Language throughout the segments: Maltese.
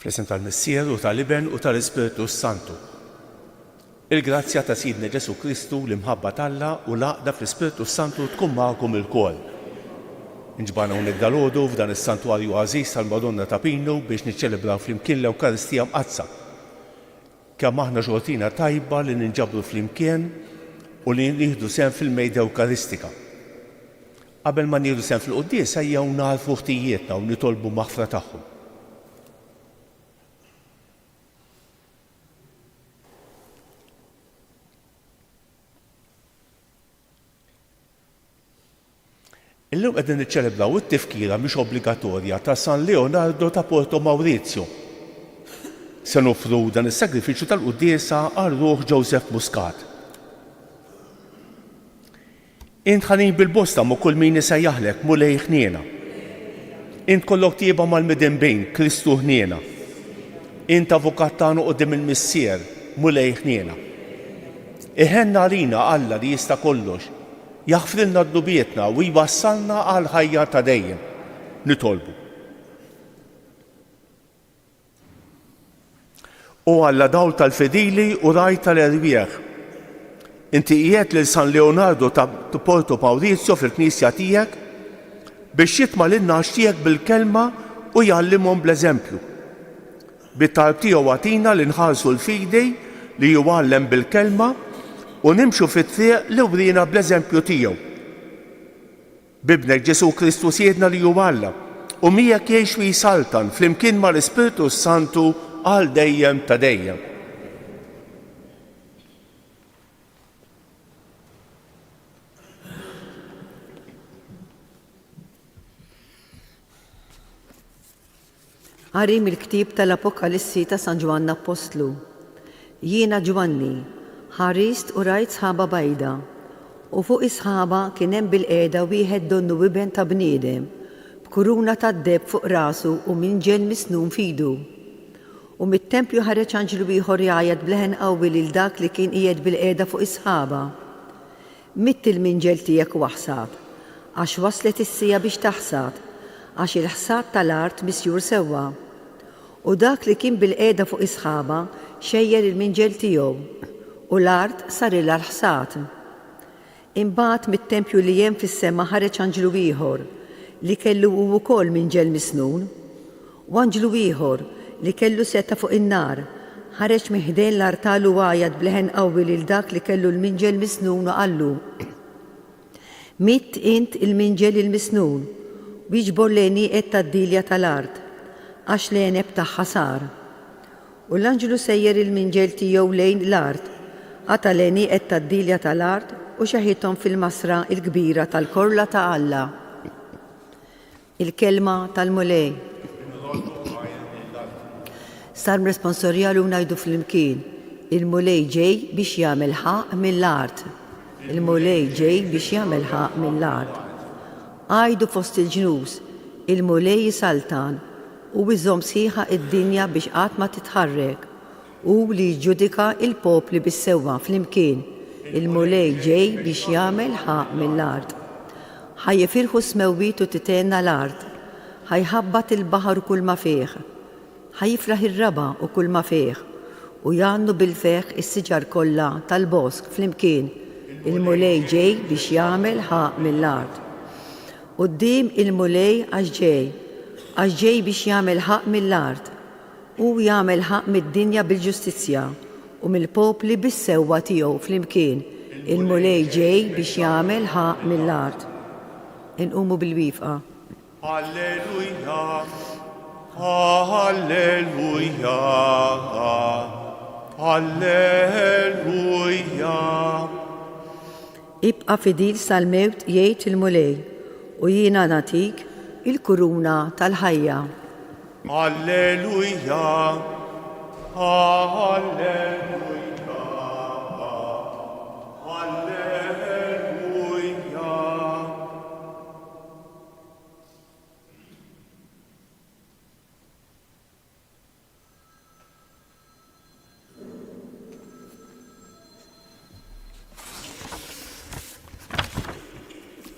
Fl-isem tal-Missier u tal-Iben u tal-Ispiritu Santu. Il-grazzja ta' Sidna Ġesu Kristu l-imħabba tal-Alla u l-għaqda fl-Ispiritu Santu tkun magħkom il-kol. Inġbarna hawnhekk dalgħodu f'dan is-santwarju għażiż tal-Madonna ta' Pinu biex niċċelebraw flimkien l-Ewkaristija mqazza. Kemm aħna xortina tajba li ninġabru flimkien u li nieħdu sehem fil-mejda Ewkaristika. Qabel ma nieħdu sehem fil-quddies ejjew narfu ħtijietna u nitolbu maħfra tagħhom. Illum qegħdin niċċelebraw it-tifkira mhix obbligatorja ta' San Leonardo ta' Porto Maurizio. Se nofru dan is-sagrifiċċju tal-quddiesa għal ruħ Joseph Muscat. Int ħanin bil-bosta ma' kull min isejjaħlek mulej ħniena. Int kollok tieba mal-midin bejn Kristu ħniena. Int avukat tagħna qudiem il-Missier mulej ħniena. Iħenna għalina Alla li jista' kollox jaħfrilna d-dubietna u jwassalna għal ħajja ta' dejjem. Nitolbu. U Alla dawl tal-fedili u raj tal-erwieħ. Inti qiegħed lil San Leonardo ta' Porto Maurizio fil-Knisja tiegħek biex jitma' lin-nax tiegħek bil-kelma u jgħallimhom bl-eżempju. Bit-talb tiegħu għatina li nħarsu l-fidej li jgħallem bil-kelma u nimxu fit-triq li wrina bl-eżempju tiegħu. Bibnek Ġesu Kristu siedna li hu Alla u miegħek jgħix u jisaltan flimkien mal-Ispiritu Santu għal dejjem ta' dejjem. Qari mill-ktieb tal-Apokalissi ta' San Ġwanna Apostlu. Jiena Ġwanni, ħarist u rajt sħaba bajda, u fuq is-sħaba kien hemm bil-qiegħda wieħed donnu wiben ta' bniedem, b'kuruna ta' deb fuq rasu u minġel misnun f'idu. U mit-tempju ħareġ anġlu ieħor jgħajjad bleħen qawwi lil dak li kien qiegħed bil-qiegħda fuq is-sħaba. Mitt il-minġel tiegħek u ħsab, għax waslet is-sija biex taħsad, għax il-ħsad tal-art misjur sewwa. U dak li kien bil-qiegħda fuq is-sħaba xejjer il-minġel tiegħu u l-art sarilha l-ħsad. Imbagħad mit-tempju li hemm fis-sema ħareġ anġlu ieħor li kellu hu wkoll minġel misnun, u anġlu ieħor li kellu seta fuq in-nar ħareġ miħdejn l-artal u għajad bleħen qawwi lil dak li kellu l-minġel misnun u qallu: Mitt int il-minġel il-misnun u jiġbor l-għenieqed tad-dilja tal-art għax l-għeneb tagħha sar. U l-anġlu sejjer il-minġel tiegħu lejn l-art, għata l-għenieqed tad-dilja tal-art u xeħithom fil-masra il-kbira tal-korla ta' Alla. Il-kelma tal-mulej. Sar responsorjali u ngħidu fl-imkien, il-mulej ġej biex jagħmel ħaq mill-art. Il-mulej ġej biex jagħmel ħaq mill-art. Għajdu fost il-ġnus, il-mulej jisaltan u iżomm sħiħa id-dinja biex qatt ma titħarrek u li jġudika il-popli bis-sewwa fl-imkien. Il-mulej ġej biex jagħmel ħaq mill-art. Ħajjifirħu smewwiet u titenna l-art, ħajħabbat il-baħar u kull ma fih, ħajifraħ ir-raba u kull ma fih u jgħannu bil-feħ is-siġar kollha tal-bosk fl-imkien. Il-mulej ġej biex jagħmel ħaq mill-art. Quddiem il-mulej għax ġej biex jagħmel ħaq mill-art u jagħmel ħaq mid-dinja bil-ġustizzja u mill-popli bis-sewwa tiegħu fl-imkien. Il-mulej ġej biex jagħmel ħaq mill-art. Inqumu bil-wifqa. Alleluja, alleluja, alleluja. Ibqa' fidil sal-mewt jgħid il-mulej u jiena nagħtik il-kuruna tal-ħajja. Alleluja, alleluja, alleluja.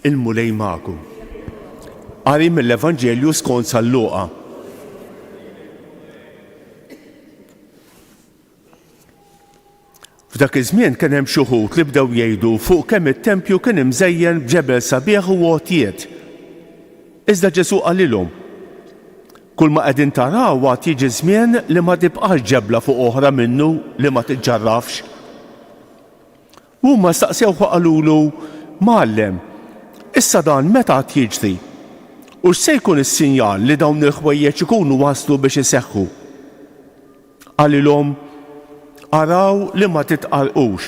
Il-mulej magħkom. Qari mill-Evanġelju skont San Luqa. F'dak iż-żmien kien hemm xi wħud li bdew jgħidu fuq kemm it-tempju kien imżejjen b'ġebel sabiħ u għotjiet. Iżda Ġesu qalilhom: kull ma qegħdin taraw għad jiġi żmien li ma tibqax ġebla fuq oħra minnu li ma tiġġarrafx. Huma staqsewh qalulu: Mgħallem, issa dan meta qed jiġri? U x'se jkun is-sinjal li dawn il-ħwejjeġ ikunu waslu biex iseħħu? Qalilhom: araw li ma titqarqux.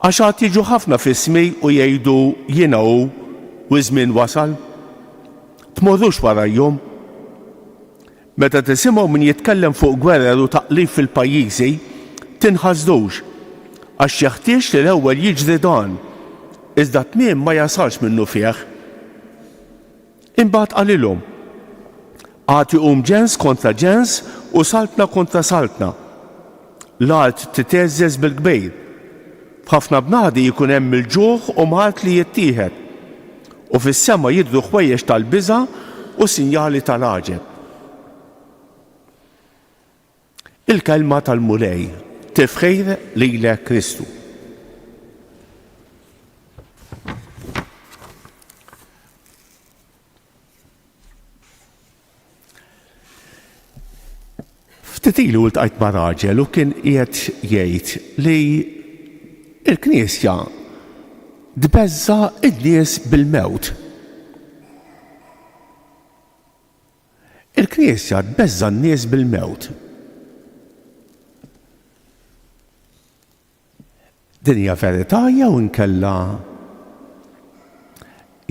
Għax għad jiġu ħafna f'ismi u jgħidu jiena hu u żmien wasal. Tmorrux warajhom. Meta tisimgħu min jitkellem fuq gwerer u taqlib fil-pajjiżi, tinħażdux għax jeħtieġ li l-ewwel jiġri dan, iżda tmiem ma jasalx minnu fih. Imbagħad qalilhom: għad iqum ġens kontra ġens u saltna kontra saltna. L-art titeżżeż bil-kbejr. F'ħafna bnadi jkun hemm il-ġuħ u malt li jittieħed. U fis-sema jidhru ħwejjeġ tal-biża' u sinjali tal-għaġeb. Il-kelma tal-mulej tifħir lilek Kristu. Ftit ilu ltqajt ma' raġel u kien qiegħed jgħid li l-Knisja tbeżza n-nies bil-mewt. Il-Knisja tbeżza n-nies bil-mewt. Din hija verità jew inkella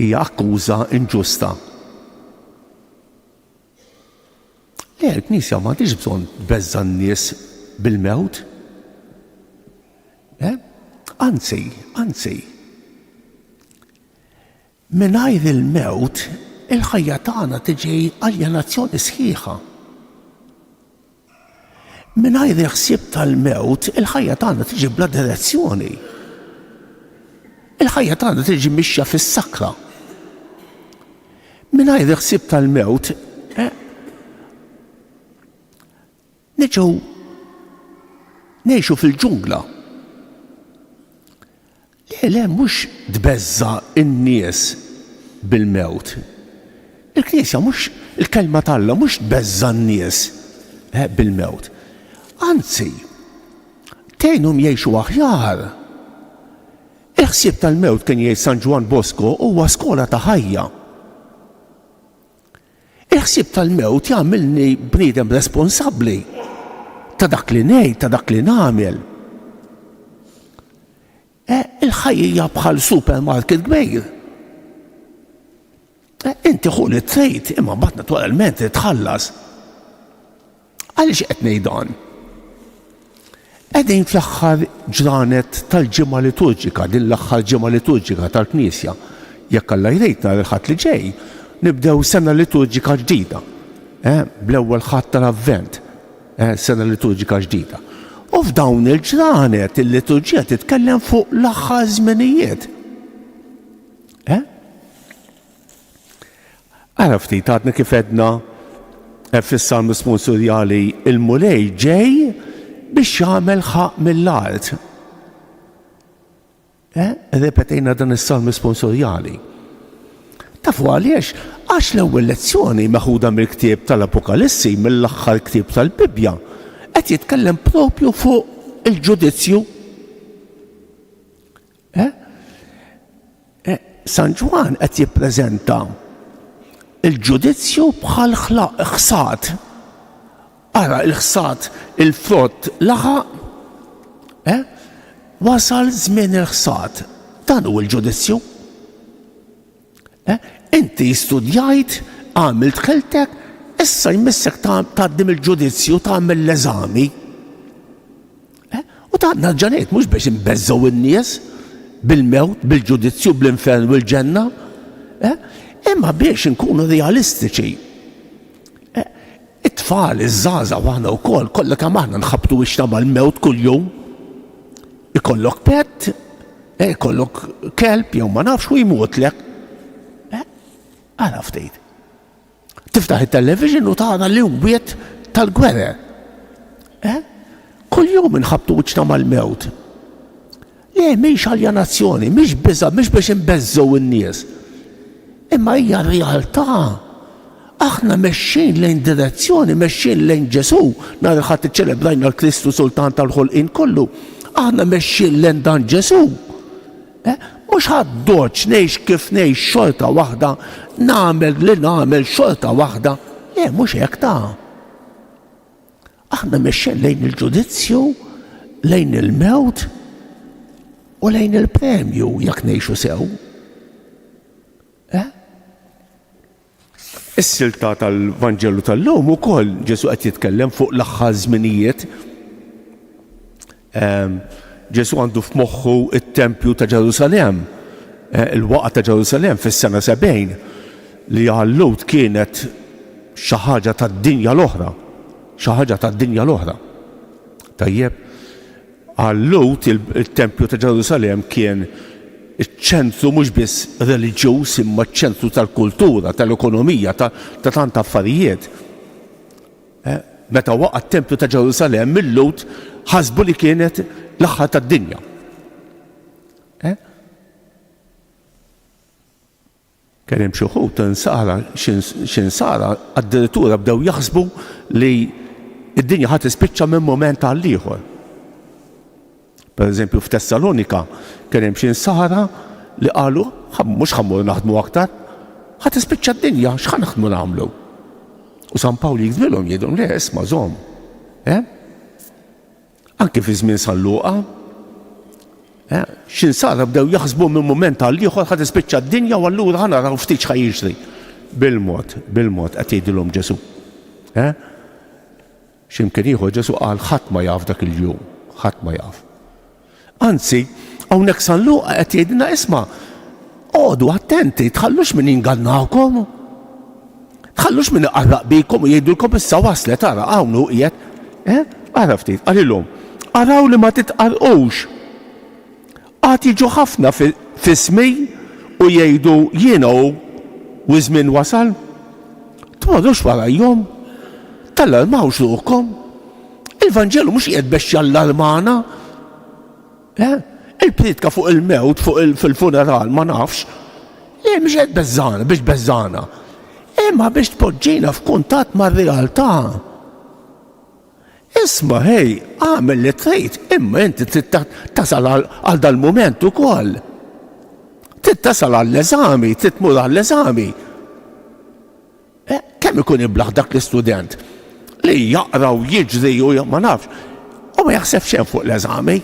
hija akkuża inġusta. Le, l-Knisja m'għandix bżonn tbeżza n-nies bil-mewt. Anzi, mingħajr il-mewt il-ħajja tagħna tiġi aljenazzjoni sħiħa. Mingħajr il-ħsieb tal-mewt il-ħajja tagħna tiġi bla direzzjoni. Il-ħajja tagħna tiġi mixja fis-sakra. Mingħajr il-ħsieb tal-mewt niġu ngħixu fil-ġungla. Le, mhux tbeżza n-nies bil-mewt. Il-Knisja mhux il-kelma tal-Alla mhux tbeżza n-nies bil-mewt. Anzi, tgħinhom jgħixu aħjar. Il-ħsieb tal-mewt kien jgħid San Ġwan Bosco huwa skola ta' ħajja. Il-ħsieb tal-mewt jagħmilni bniedem responsabbli ta' dak li ngħid, ta' dak li nagħmel. Il-ħajja bħal supermarket kbir. Inti ħu li trid imma mbagħad naturalment titħallas. Għaliex qed ngħid dan? Qegħdin fl-aħħar ġranet tal-ġimgħa liturġika, din l-aħħar ġimgħa liturġika tal-Knisja. Jekk Alla jrid nhar il-Ħadd li ġej, nibdew sena liturġika ġdida. Bl-ewwel ħadd tal-Avvent, sena liturġika ġdida. U f'dawn il-ġranet il-liturġija titkellem fuq l-aħħar żminijiet. Ara ftit għadna kif għedna fis-Salm responsorjali il-mulej ġej biex jagħmel ħaq mill-art. Repetejna dan is-Salm responsorjali. Tafu għaliex? Għax l-ewwel lezzjoni meħuda mill-ktieb tal-Apokalissi mill-aħħar ktieb tal-Bibja qed jitkellem propju fuq il-ġudizzju. San Ġwan qed jippreżenta il-ġudizzju bħal ħsad. Ara il-ħsad il-frott laħaq, wasal żmien il-ħsad. Dan hu l-ġudizzju. Inti studjajt, għamilt ħiltek, issa jmissek taqdim il-ġudizzju, tagħmel l-eżami. U tagħna ġanet mhux biex imbeżżew in-nies bil-mewt, bil-ġudizzju, bl-infern u l-ġenna, imma biex inkunu realistiċi. It-tfal, iż-żgħażagħ aħna wkoll kollha kemm aħna nħabbtu wiċċna mal-mewt kuljum. Ikollok pett, ikollok kelb jew ma nafx u jmutlek. Ara ftit. Tiftaħ it-television u tara l-imwiet tal-gwerer. Kull Kuljum inħabtu wiċċna mal-mewt. Le, mhix aljanazzjoni, mhix biża', mhix biex inbeżżgħu in-nies. Imma hija realtà. Aħna mexxin lejn direzzjoni, mexxin lejn Ġesu, nhar il-ħadd iċċelebrajna l-Kristu Sultan tal-ħolqien kollu. Aħna mexxin lejn dan Ġesu. Mhux ħaddoċ ngħix kif ngħix xorta waħda, nagħmel li nagħmel xorta waħda. Le, mhux hekk ta'. Aħna mexxin lejn il-ġudizzju, lejn il-mewt u lejn il-premju jekk ngħixu sew. Is-silta tal-Vanġelu tal-lum ukoll Ġesu qed jitkellem fuq l-aħħar żminijiet. Ġesu għandu f'moħħu it-Tempju ta' Ġerusalemm, il-Waqgħa ta' Ġerusalemm fis-sena 70 li għall-Lut kienet xi ħaġa tad-dinja l-oħra, xi ħaġa tad-dinja l-oħra. Tajjeb, għall-Lut il-Tempju ta' Ġerusalemm kien iċ-ċentru mhux biss reliġjuż imma ċ-ċentru tal-kultura, tal-ekonomija, ta' tant affarijiet. Meta waqa' t-Tempju ta' Ġerusalemm mill-Lut ħasbu li kienet l-aħħar tad-dinja. Kien hemm xi wħud x'insara addirittura bdew jaħsbu li d-dinja ħadd tispiċċa minn mument għal ieħor. Pereżempju f'Tessalonika kien hemm xi nsara li qalu mhux ħammur naħdmu aktar, ħadd tispiċċa d-dinja x'ħa naħdmu nagħmlu. U San Pawli jgħidilhom jgħidhom le isma' żomm. Anke fi żmien San Luqa, xi nsara bdew jaħsbu minn mument għal ieħor ħadd tispiċċa d-dinja u allura ħa naraw ftit x'ħa jiġri. Bil-mod qed jgħidilhom Ġesu. X'imkien ieħor Ġesu qal ħadd ma jaf dak il-jum, ħadd ma jaf. Anzi, hawnhekk San Luqa qed jgħidilna isma' għodu attenti, tħallux min ingannawkom. Tħallux min iqarraq bikom u jgħidulkom issa waslet ara hawn hu qiegħed. Ara ftit, qalilhom, araw li ma titqarqux. Għad jiġu ħafna f'ismi u jgħidu jiena u żmien wasal. Tmorrux warajhom, tallarmawx ruħkom. Il-Vanġelu mhux qiegħed biex jallarmana. Il-pritka fuq il-mewt, fuq fil-funeral, ma nafx. Mhux qed beżżana, biex beżżana. Imma biex tpoġġina f'kuntatt mar-realtà. Isma' hej, għamel li trid, imma inti trid tasal għal dal-mument ukoll. Trid tasal għall-eżami, trid tmur għall-eżami. Kemm ikun iblaħ dak l-istudent li jaqra u jiġri u ma nafx, u ma jaħseb xejn fuq l-eżami.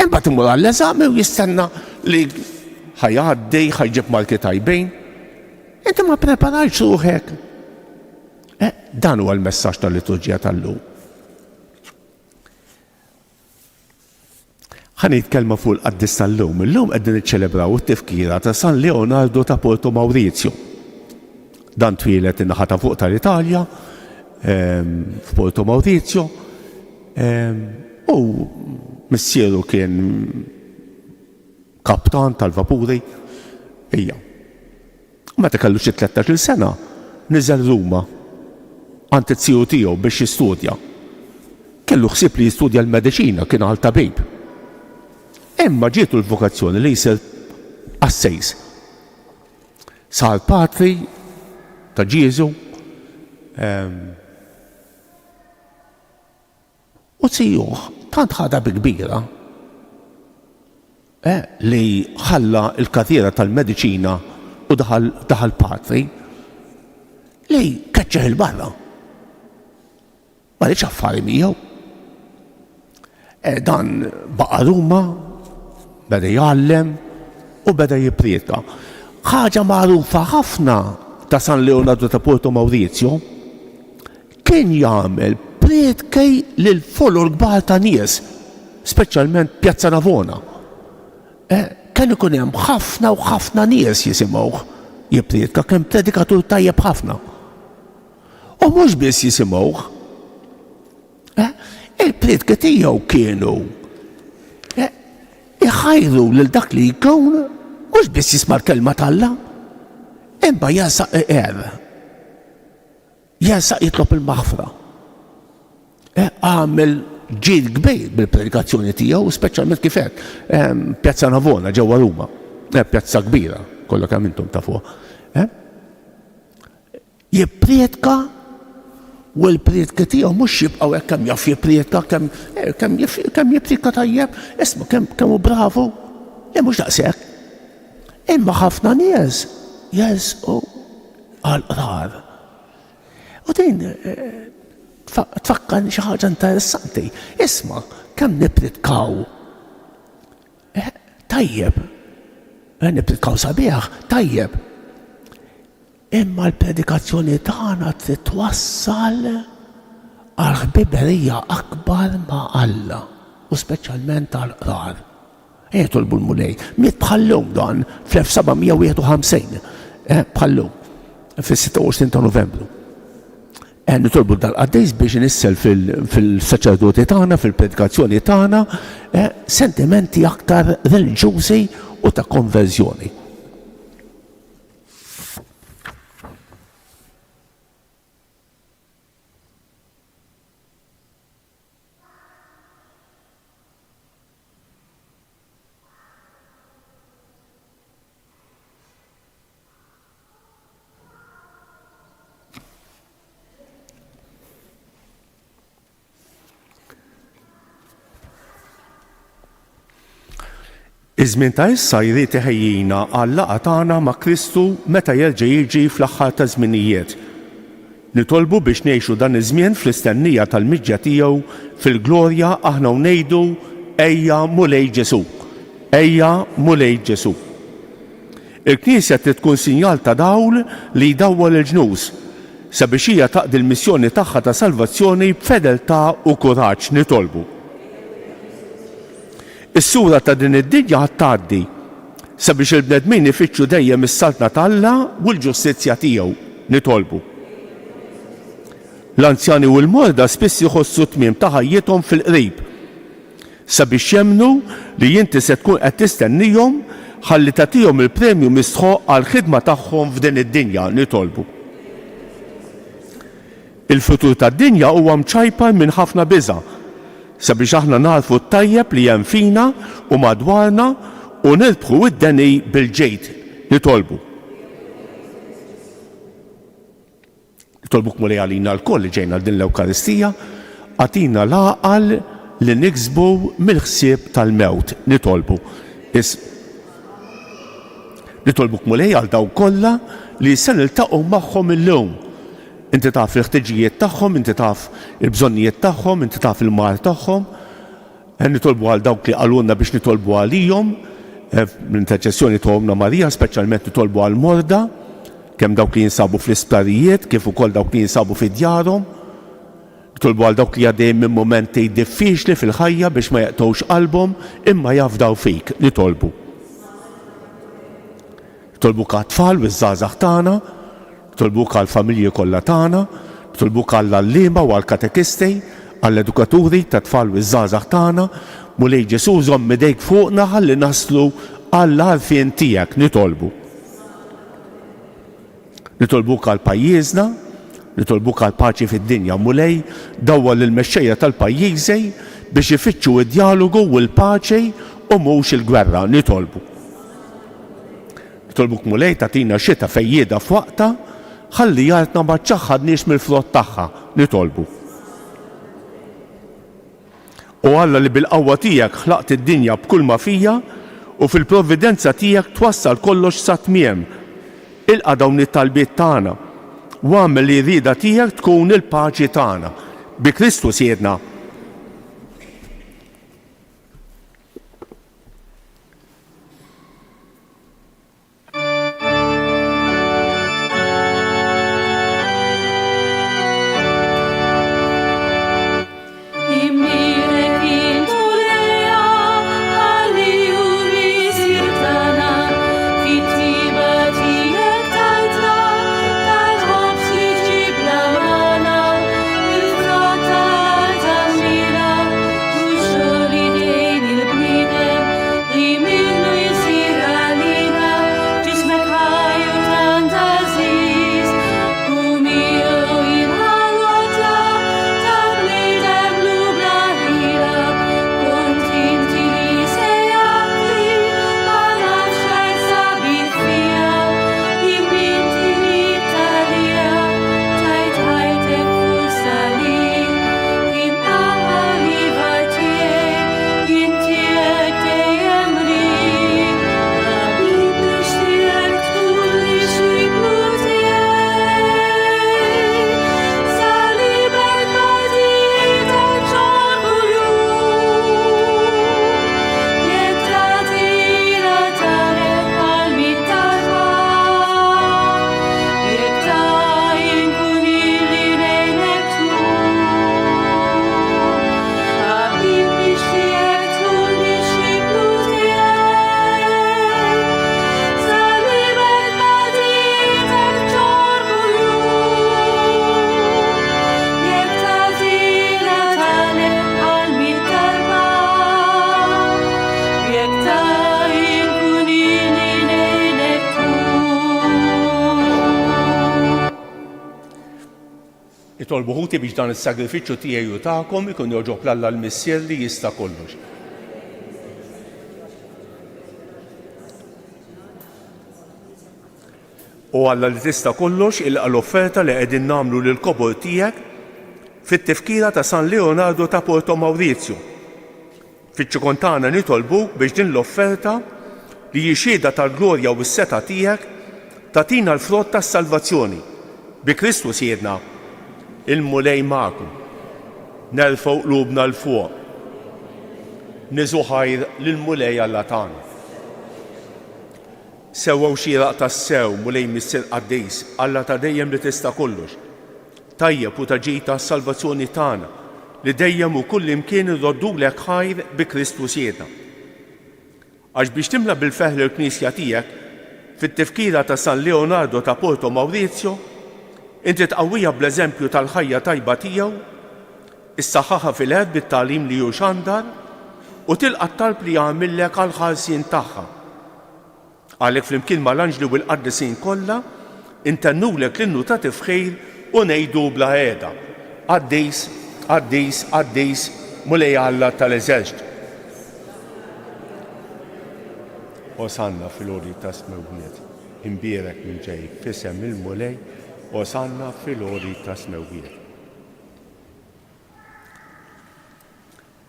Imbagħad imur għall-eżami u jistenna li ħajgħaddi, ħajġib marki tajbejn. Inti ma preparajtx ruħek. Dan huwa l-messaġġ tal-liturġija tal-lum. Ħa nitkellma fuq il-qaddis tal-lum. Illum qegħdin niċċelebraw it-tifkira ta' San Leonardo ta' Porto Maurizio. Dan twilet in-naħa ta' fuq tal-Italja, f'Porto Maurizio, u missieru kien kaptan tal-vapuri. Meta kellu xi 13-il sena, niżel Ruma għand it-tieħu tiegħu biex jistudja. Kellu ħsieb li jistudja l-mediċina, kien għal tabib. Imma ġietu l-vokazzjoni li jsir assejs. Sar patri ta' Ġiesu u tiegħu tant ħada bi kbira li ħalla l-karriera tal-mediċina u daħal patri li kaċċeħ il-barra. Ma liċ affari miegħu. Dan baqa' Ruma, beda jgħallem u beda jipprieka. Ħaġa magħrufa ħafna ta' San Leonardo ta' Porto Maurizio kien jagħmel priedkej lil folor kbar ta' nies, speċjalment Pjazza Navona. Kien ikun hemm ħafna u ħafna nies jisimgħuh jippriedka, kien predikatur tajjeb ħafna. U mhux biss jisimgħuh. Il-priedki tiegħu kienu iħajru lil dak li jkun mhux biss jisma' l-kelma tal-Alla, imma jasaq jasaq jitlob il-maħfra. Għamel ġid kbir bil-predikazzjoni tiegħu, speċjalment kif qed Pjazza Navona ġewwa Ruma. Pjazza kbira, kollha kemm intom tafuha. Jippriedka u l-priedka tiegħu mhux jibqgħu hekk kemm jaf jippriedka, kemm jippriedka tajjeb, isma' kemm hu bravu, mhux daqshekk. Imma ħafna nies jeżqu għall-qrar. U din tfakkarni xi ħaġa interessanti. Isma' kemm nippriedkaw tajjeb, nippriedkaw sabiħ tajjeb. Imma l-predikazzjoni tagħna trid twassal għal ħbiberija akbar ma' Alla u speċjalment għall-qrar. Tolbu l-mulej, miet bħallum dan fl-1751, bħallum, fil-26 ta' Novembru. Nitolbu dal-qaddejs biex nissel fil-saċerdoti tagħna, fil-predikazzjoni tagħna, sentimenti aktar reliġjużi u ta' konverżjoni. Iż-żmien ta' issa jrid iħejjina għall-laqgħa tagħna ma' Kristu meta jerġa' jiġi fl-aħħar ta' żminijiet. Nitolbu biex ngħixu dan iż-żmien fl-istennija tal-miġja tiegħu fil-glorja aħna ngħidu ejja mulej Ġesu. Ejja mulej Ġesu. Il-Knisja trid tkun sinjal ta' dawl li jdawwal il-ġnus sabiex hija taqdi l-missjoni tagħha ta' salvazzjoni b'fedeltà u kuraġġ nitolbu. Is-sura ta' din id-dinja ħadd tgħaddi sabiex il-bnedmin ifittxu dejjem is-saltna tal-Alla u l-ġustizzja tiegħu nitolbu. L-anzjani u l-morda spiss jħossu tmiem ta' ħajjithom fil-qrib sabiex jemmnu li inti se tkun qed tistennihom ħalli tagħtihom il-premju mistħoq għall-ħidma tagħhom f'din id-dinja nitolbu. Il-futur tad-dinja huwa mċajpar minn ħafna biża' sabiex aħna narfu t-tajjeb li hemm fina u madwarna u nirbħu id-deni bil-ġejt nitolbu. Nitolbuk mulej għalina l-koll li ġejna din l-Ewkaristija, għatina l-għaqal li niksbu mill-ħsieb tal-mewt nitolbu. Nitolbuk mulej għal daw kollha li se niltaqgħu magħhom illum. Inti taf il-ħtiġijiet tagħhom, inti taf il-bżonnijiet tagħhom, inti taf il-mar tagħhom. Nitolbu għal dawk li qalulna biex nitolbu għalihom l-interċessjoni tagħhomna Marija, speċjalment nitolbu għal morda, kemm dawk li jinsabu fl-isptarijiet, kif ukoll dawk li jinsabu fid-djarhom. Nitolbu għal dawk li għaddejjin minn momenti diffiċli fil-ħajja biex ma jaqtgħux qalbhom imma jafdaw fik nitolbu. Nitolbu għat-tfal u ż-żgħażagħ tagħna, nitolbuk għall-familji kollha tagħna, nitolbuk għall-allima u għall-katekisti, għall-edukaturi ta' tfal u żgħażagħ tagħna, mulej Ġesu żomm idejk fuqna ħalli naslu għall-għarfien tiegħek nitolbu. Nitolbuk għall-pajjiżna, nitolbuk għall-paċi fid-dinja mulej dawwal il-mexxejja tal-pajjiżi biex ifittxu id-dialogu u l-paċi u mhux il-gwerra nitolbu. Nitolbuk mulej tagħtina xita fejjieda f'waqta ħalli jartna ma ċaħħadniex mill-frott tagħha nitolbu. U Alla li bil-qawwa tiegħek ħlaqt id-dinja b'kull ma fija u fil-provvidenza tiegħek twassal kollox sa tmiem. Ilqa' dawn it-talbiet tagħna u għamel li rieda tiegħek tkun il-paċi tagħna. Bi Kristu siedna. Nitolbu ħuti biex dan is-sagrifiċċju tiegħi u tagħkom ikun joġob l-Alla l-Missier li jista' kollox. U Alla li tista' kollox ilqa l-offerta li qegħdin nagħmlu lill-kobor tiegħek fit-tifkira ta' San Leonardo ta' Porto Maurizio. Fiċ-ċikon tagħna nitolbuk biex din l-offerta li hi xhieda tal-glorja u s-seta tiegħek tagħtina l-frott tas-salvazzjoni. Bi Kristu siedna il-mulej magħkom. Nerfgħu qlubna l fuq. Niżu ħajr lill-mulej Alla tagħna. Sewwew xieraq tas-sew mulej Missier Qaddejs Alla ta' dejjem li tista' kollox. Tajjeb u ta' ġid tas-salvazzjoni tagħna li dejjem u kull imkien irroddulek ħajr bi Kristu siedna. Għax biex timla bil-feħl il-Knisja tiegħek fit-tifkira ta' San Leonardo ta' Porto Maurizio, inti tqawwija bl-eżempju tal-ħajja tajba tiegħu, issaħħaħha fil-qed bit-tagħlim li hu xandar u tilqa' t-talb li jagħmillek għall-ħarsien tagħha. Għalhekk flimkien mal-anġli u l-qaddisin kollha intennulek l-innu ta' tifħir u ngħidu bla qiegħda. Qaddejs, Qaddejs, Qaddejs, mulej Alla tal-Eżerċitu. Osanna fil-ori ta' smewwiet, imbierek minn ġej fisem il-mulej, osanna fil-ori ta' smewwiet.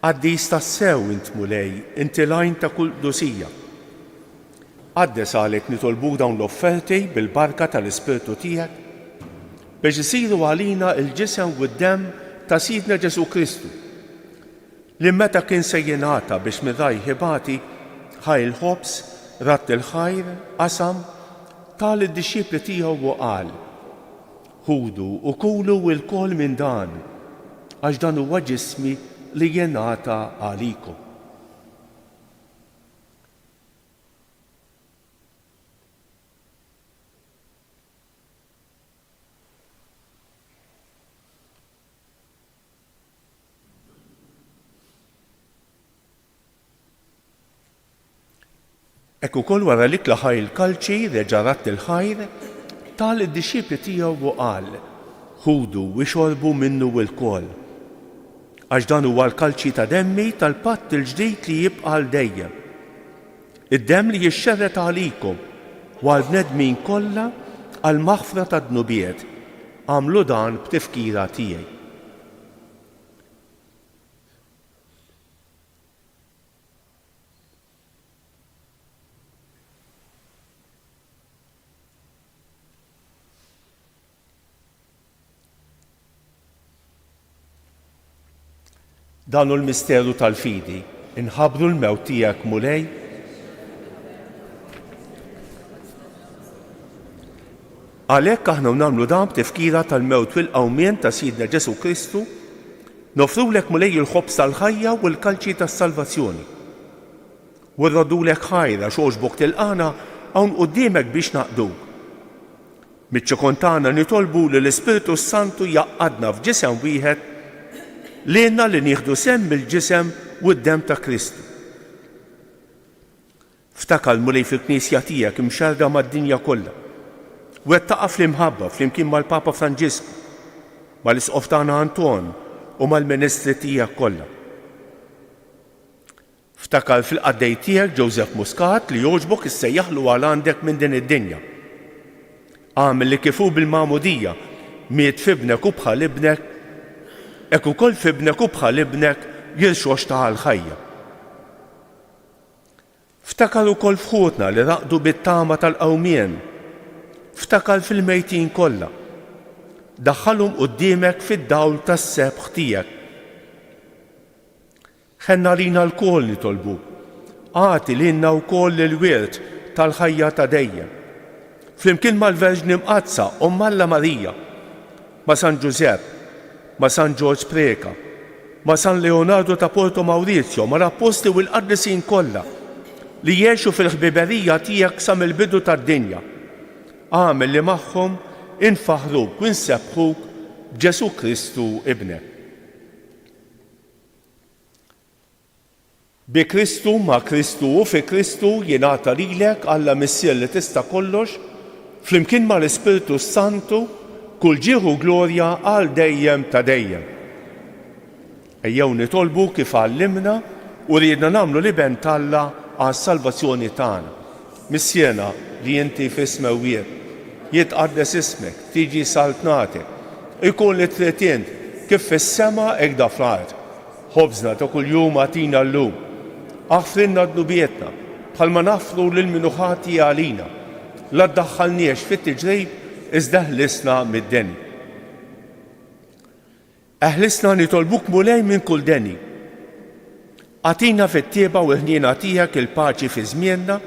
Qaddis tas-sew int mulej, inti lajn ta' kull qdusija. Qaddes għalek nitolbuk dawn l-offerti bil-barka tal-Ispirtu tiegħek biex isiru għalina il-ġisem u d-demm ta' Sidna Ġesu Kristu li meta kien se jingħata biex miraj ħibati ħaj il-ħobs, ratt il-ħajr, qasam, tal id-disċipli tiegħu u qal: ħudu u kulu l-kol minn dan, għax dan huwa ġismi li jingħata għalikom. Ekk ukoll wara li klaħaj il-kalċi reġa' ratt il-ħajr tal id-disċipli tiegħu u qal: ħudu u xorbu minnu l-kol. Għax dan huwa l-kalċi ta' demmi tal-patt il-ġdid li jibqa' l dejjem. Id-demm li jixxerret għalikom u għall-bnedmin kollha għal maħfra ta' dnubiet. Għamlu dan b'tifkira tiegħi. Danu l-misteru tal-fidi, inħabru l-mewt tiegħek mulej. Għalhekk aħna nagħmlu dan b'tifkira tal-mewt u l-qawmien ta' Sidna Ġesu Kristu, nofrulek mulej il-ħobs tal-ħajja u l-kalċi tas-salvazzjoni. U rrodulek ħajra xogħġbok tilqana hawn quddiemek biex naqduk. Miċ-ċikon tagħna nitolbu li l-Ispiritu Santu jaqqadna f'ġisem wieħed lilna li nieħdu semm il-ġisem u d-demm ta' Kristu. Ftakar mulej fil-Knisja tiegħek imxarda mad-dinja kollha. Wettaqa fl-imħabba flimkien mal-Papa Franġisku, mal-Isqof tagħna Anton u mal-Ministri tiegħek kollha. Ftakar fil-qaddej tiegħek Joseph Muscat li jogħġbok issejjaħlu għal għandek minn din id-dinja. Għamel li kifu bil-magħmudija miet fibnek u bħal ibnek, hekk ukoll fibnek u bħal ibnek jirxox ta' l-ħajja. Ftakar ukoll fħutna li raqdu bit-tama tal-qawmien. Ftakar fil-mejtin kollha. Daħħalhom quddiemek fid-dawl tas-sebħ tiegħek. Ħenna lina l-kol nitolbu. Għati lilna wkoll il-wirt tal-ħajja ta' dejjem. Flimkien mal-Verġni Mqazza Omm Alla Marija, ma' San Giuseppe, ma' San George Preka, ma' San Leonardo ta' Porto Maurizio, ma' l-apposti u l-qaddisin kollha li jgħixu fil-ħbiberija tiegħek sa mill-bidu tad-dinja. Għamel li magħhom infaħruk u nsebħuk b'Ġesu Kristu ibnek. Bi Kristu, ma' Kristu u fi Kristu jingħata lilek Alla Missier li tista' kollox, flimkien mal-Ispiritu Santu kull ġieħu glorja għal dejjem ta' dejjem. Ejjew nitolbu kif għallimna u rridna nagħmlu liben Alla għas-salvazzjoni tagħna. Missjena li inti f'ismewiet, jitqaddes ismek, tiġi saltnatek, ikun li trid kif fis-sema hekk da fl-ard. Ħobżna ta' kuljum għatina llum. Aħfrinna d-nubietna bħalma nafru lil minuħati għalina. La ddaħħalniex fit-tiġrib iżda ħlisna mid-deni. Eħlisna nitolbuk mulej minn kull deni. Għatina fit-tieba u ħniena tiegħek il-paċi fi żmienna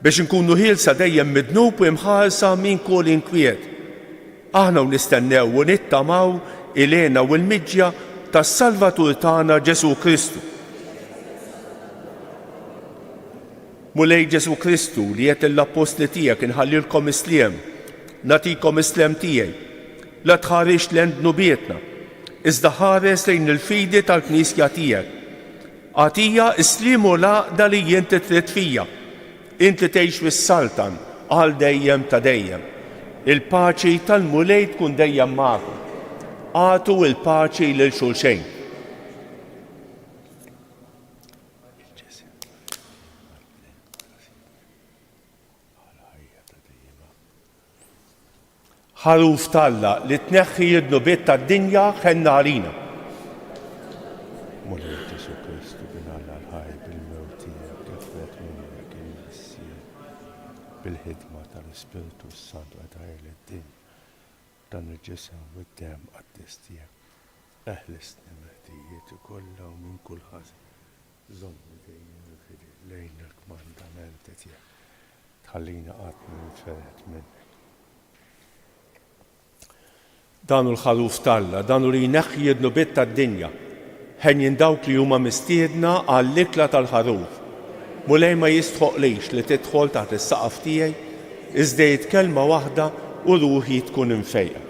biex nkunu ħielsa dejjem midnub u imħarsa minn kull inkwiet. Aħna nistennew u nittamaw ilena u l-miġja tas-Salvatur tagħna Ġesu Kristu. Mulej Ġesu Kristu li qed l-apostli tiegħek inħallilkom isliem, natikom islem tiegħi, la tħarix lend nubietna, iżda ħares lejn il-fidi tal-Knisja tiegħek. Għatija isliem u laqda li inti trid fija, inti tgħix fis-Saltan għal dejjem ta' dejjem. Il-paċi tal-mulej tkun dejjem magħkom. Għatu il-paċi lil xulxejn. Ħaruf talla li tneħħi id-nubiet tad-dinja ħenna għalina. Mulej Ġesu Kristu binalla l-ħaj bil-mewt tiegħek kifret minnek il-missier bil-ħidma tal-Ispiritu Santu għadħajr lid-din dan il-ġisem u d-dem għad-dis tiegħek. Eħlisni meħtijiet kollha u minn kull ħażin. Żommi dejjem il-fidi lejn il-kmandamenti tiegħek. Tħallina qatt minferet minnek. Danu l-ħaruf talla, danu li jneħħi id-nubiet tad-dinja, ħenjin dawk li huma mistiedna għall-ikla tal-ħaruf. Mulej ma jistħoqlix li tidħol taħt is-saqaf tiegħi, iżda kelma waħda u ruħi tkun imfejqa.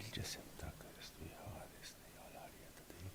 Il-ġisem ta' Kristu jħaresni għal-ħajja ta' dejjem.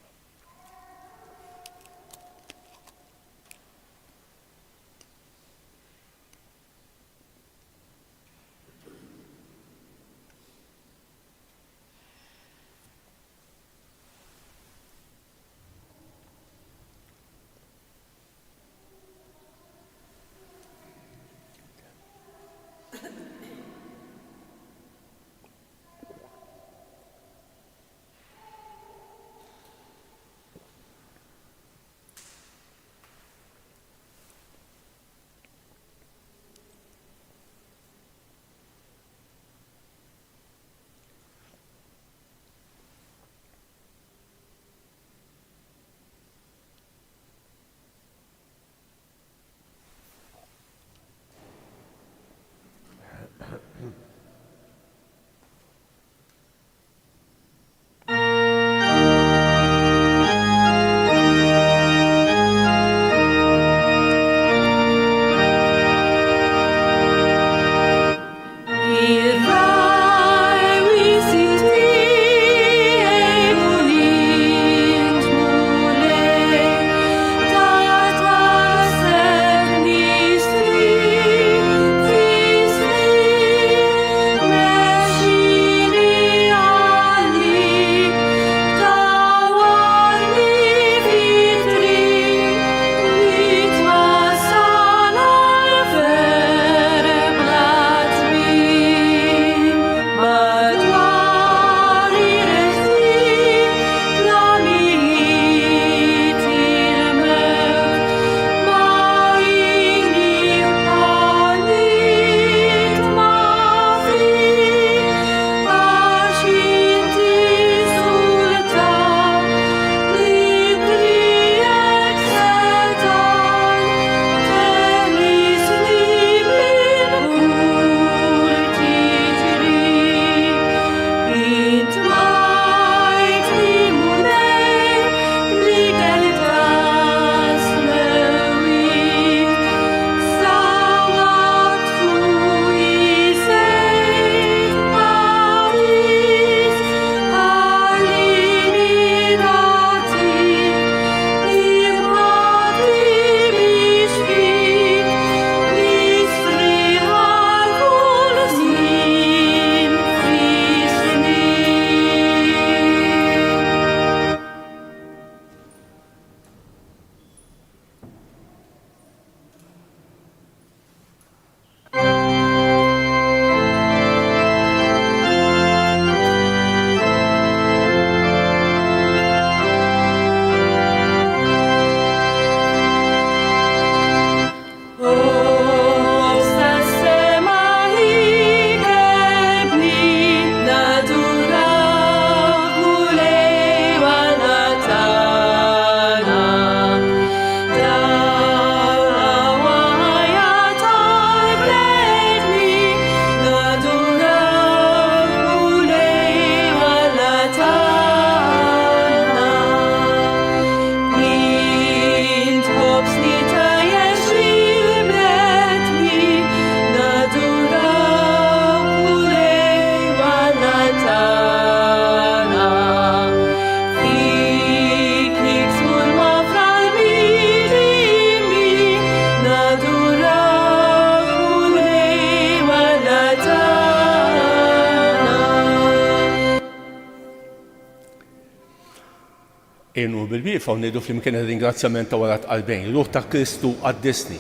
Inu bil-bifa u ngħidu flimkien ir-ringrazzjament ta' wara tqalbejn. Ruħ ta' Kristu qaddisni,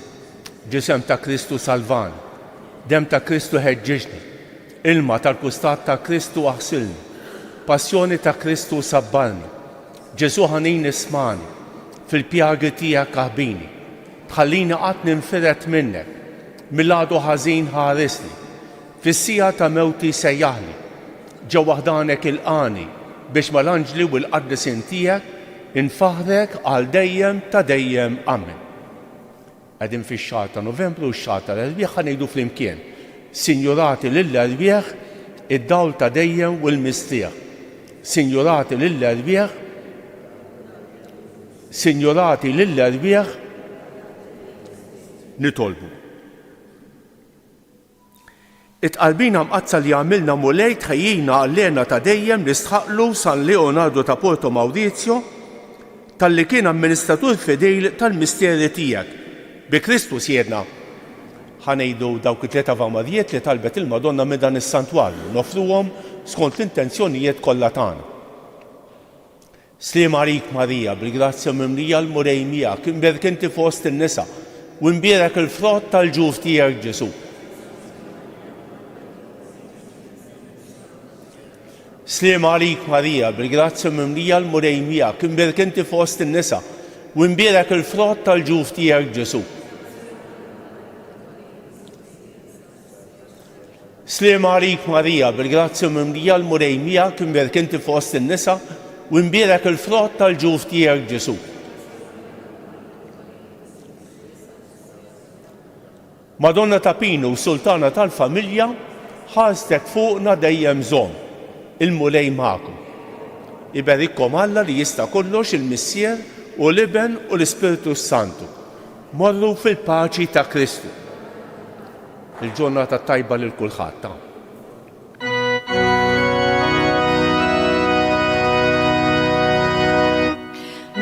ġisem ta' Kristu salvan, dem ta' Kristu ħeġġiġni, ilma tal-kustat ta' Kristu aħsilni, passjoni ta' Kristu sabbalni, Ġesu ħanin ismani, fil-pjagi tiegħek aħbini, tħallini qatt ninfiret minnek, mill-għadu ħażin ħaresni, fis-sija ta' mewti sejjaħli, ġew waħdanek il-qani biex mal-anġli u l-qaddisin tiegħek infaħrek għal dejjem ta' dejjem amen. Qegħdin fix-xahar ta' Novembru u x-xahar tal-Erbieħ ħanejdu flimkien. Sinjurati lill-Erbieħ id-dawl ta' dejjem u l-mistrieħ. Sinjurati lill-Erbieħ, Sinjurati lill-Erbieħ nitolbu. It-qalbina mqazza li għamilna mulej tħejjina għall-lena ta' dejjem li stħaqlu San Leonardo ta' Porto Maurizio tal-li kien amministratur fedejl tal-misteri tiegħek. Bi Kristu siedna ħanejdu dawk it-tlieta avamarijiet li talbet il-Madonna minn dan is-santwarju, nofruhom skont l-intenzjonijiet kollha tagħna. Sliem għalik Marija, bil-grazzja mimlija l-murej miegħek, imberk inti fost in-nisa, u imbierek il-frott tal-ġuf tiegħek Ġesu. Sliem għalik Marija, bil-grazzja mimlija l-murej miegħek, imberk inti fost in-nisa, u imbierek il-frott tal-ġuf tiegħek Ġesu. Sliem għalik Marija, bil-grazzja mimlija l-murej miegħek, imberk inti fost in-nisa, u imbierek il-frott tal-ġuf tiegħek Ġesu. Madonna ta' Pinu, Sultana tal-Familja, ħarstek fuqna dejjem żomm, il-mulej magħkom. Iberikkom Alla li jista' kollox il-Missier u l-Iben u l-Ispiritu Santu. Morru fil-paċi ta' Kristu. Il-ġurnata tajba lil kulħadd.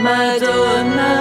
Madonna